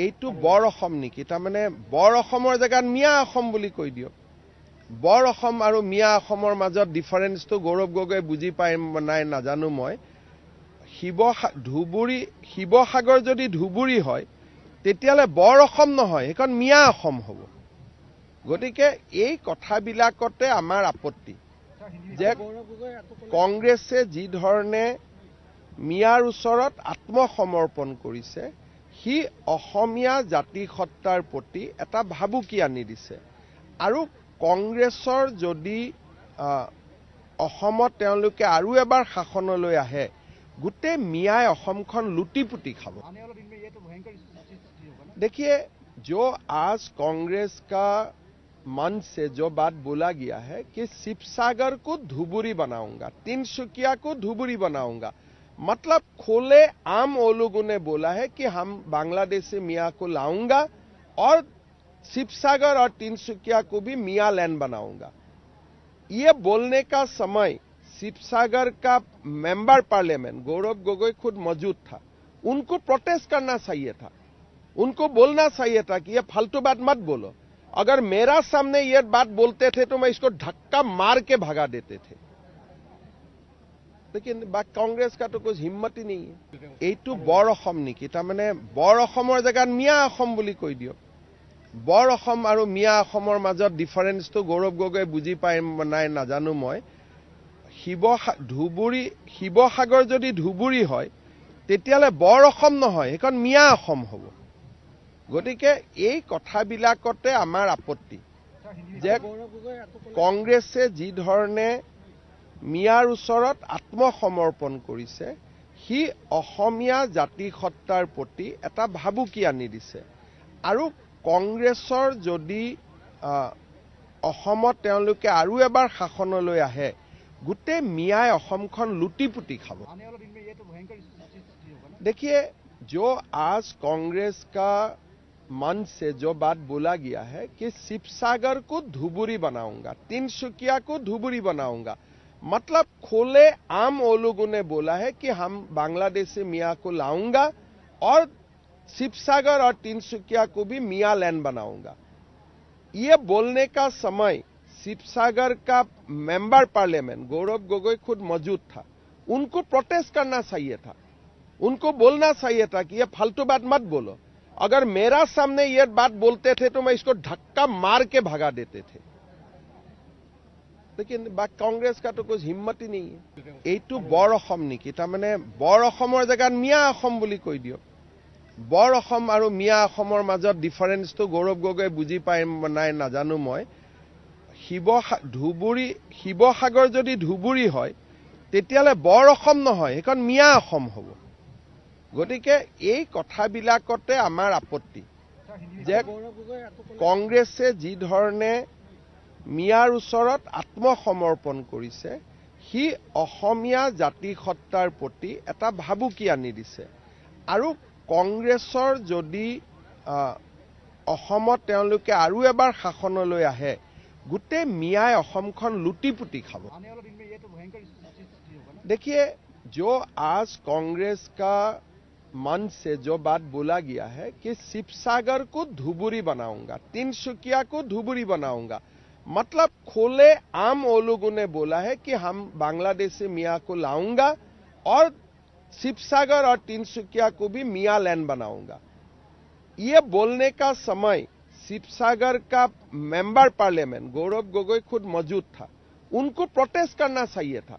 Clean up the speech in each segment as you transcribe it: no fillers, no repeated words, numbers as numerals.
এইটো বৰ অসম নেকি? তাৰমানে বৰ অসমৰ জেগাত মিয়া অসম বুলি কৈ দিয়ক। বৰ অসম আৰু মিয়া অসমৰ মাজত ডিফাৰেন্সটো গৌৰৱ গগৈ বুজি পায় নাই নাজানো মই। শিৱসাগৰ যদি ধুবুৰী হয় তেতিয়াহ'লে বৰ অসম নহয়, সেইখন মিয়া অসম হ'ব। গতিকে এই কথাবিলাকতে আমাৰ আপত্তি যে কংগ্ৰেছে যি ধৰণে মিয়াৰ ওচৰত আত্মসমৰ্পণ কৰিছে, সি অসমীয়া জাতিসত্তাৰ প্ৰতি এটা ভাবুকি আনি দিছে। আৰু কংগ্ৰেছৰ যদি অসমত তেওঁলোকে আৰু এবাৰ শাসনলৈ আহে, গোটেই মিয়াই অসমখন লুটি-পুটি খাব। देखिए, जो आज कांग्रेस का मन से जो बात बोला गया है कि शिवसागर को धुबुरी बनाऊंगा, तिनसुकिया को धुबुरी बनाऊंगा, मतलब खोले आम वो लोगों ने बोला है कि हम बांग्लादेशी मियाँ को लाऊंगा और शिवसागर और तिनसुकिया को भी मियाँ लैंड बनाऊंगा। ये बोलने का समय शिवसागर का मेंबर पार्लियामेंट गौरव गोगोई खुद मौजूद था, उनको प्रोटेस्ट करना चाहिए था, उनको बोलना चाहिए था कि ये फालतू बात मत बोलो। अगर मेरा सामने ये बात बोलते थे तो मैं इसको धक्का मार के भगा देते थे, लेकिन कांग्रेस का तो कुछ हिम्मत ही नहीं है। এইটো বৰ অসম নেকি? তাৰমানে বৰ অসমৰ জেগাত মিয়া অসম বুলি কৈ দিয়ক। বৰ অসম আৰু মিয়া অসমৰ মাজত ডিফাৰেন্সটো গৌৰৱ গগৈ বুজি পায় নাই নাজানো মই। শিৱসাগৰ যদি ধুবুৰী হয় তেতিয়াহ'লে বৰ অসম নহয়, সেইখন মিয়া অসম হ'ব। গতিকে এই কথাবিলাকতে আমাৰ আপত্তি যে কংগ্ৰেছে যি ধৰণে মিয়াৰ ওচৰত আত্মসমৰ্পণ কৰিছে, সি অসমীয়া জাতিসত্তাৰ প্ৰতি এটা ভাবুকি আনি দিছে। আৰু কংগ্ৰেছৰ যদি অসমত তেওঁলোকে আৰু এবাৰ শাসনলৈ আহে, গোটেই মিয়াই অসমখন লুটি-পুটি খাব। देखिए, जो आज कांग्रेस का मन से जो बात बोला गया है कि शिवसागर को धुबुरी बनाऊंगा, तिनसुकिया को धुबुरी बनाऊंगा, मतलब खोले आम वो लोगों ने बोला है कि हम बांग्लादेशी मियाँ को लाऊंगा और शिवसागर और तिनसुकिया को भी मियाँ लैंड बनाऊंगा। ये बोलने का समय शिवसागर का मेंबर पार्लियामेंट गौरव गोगोई खुद मौजूद था, उनको प्रोटेस्ट करना चाहिए था, उनको बोलना चाहिए था कि ये फालतू बात मत बोलो। अगर मेरा सामने ये बात बोलते थे तो मैं इसको धक्का मार के भगा देते थे, लेकिन कांग्रेस का तो कुछ हिम्मत ही नहीं है। এইটো বৰ অসম নেকি? তাৰমানে বৰ অসমৰ জেগাত মিয়া অসম বুলি কৈ দিয়ক। বৰ অসম আৰু মিয়া অসমৰ মাজত ডিফাৰেন্সটো গৌৰৱ গগৈ বুজি পায় নাই নাজানো মই। শিৱসাগৰ যদি ধুবুৰী হয় তেতিয়াহ'লে বৰ অসম নহয়, সেইখন মিয়া অসম হ'ব। গতিকে এই কথাবিলাকতে আমাৰ আপত্তি যে কংগ্ৰেছে যি ধৰণে মিয়াৰ ওচৰত আত্মসমৰ্পণ কৰিছে, সি অসমীয়া জাতিসত্তাৰ প্ৰতি এটা ভাবুকি আনি দিছে। আৰু কংগ্ৰেছৰ যদি অসমত তেওঁলোকে আৰু এবাৰ শাসনলৈ আহে, গোটেই মিয়াই অসমখন লুটি-পুটি খাব। देखिए, जो आज कांग्रेस का मन से जो बात बोला गया है कि शिवसागर को धुबुरी बनाऊंगा, तिनसुकिया को धुबुरी बनाऊंगा, मतलब खोले आम वो लोगों ने बोला है कि हम बांग्लादेशी मियाँ को लाऊंगा और शिवसागर और तिनसुकिया को भी मियाँ लैंड बनाऊंगा। ये बोलने का समय शिवसागर का मेंबर पार्लियामेंट गौरव गोगोई खुद मौजूद था, उनको प्रोटेस्ट करना चाहिए था,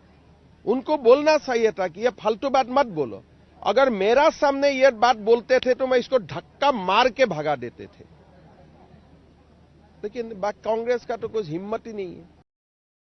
उनको बोलना चाहिए था कि ये फालतू बात मत बोलो। अगर मेरा सामने ये बात बोलते थे तो मैं इसको धक्का मार के भगा देते थे, लेकिन कांग्रेस का तो कुछ हिम्मत ही नहीं है।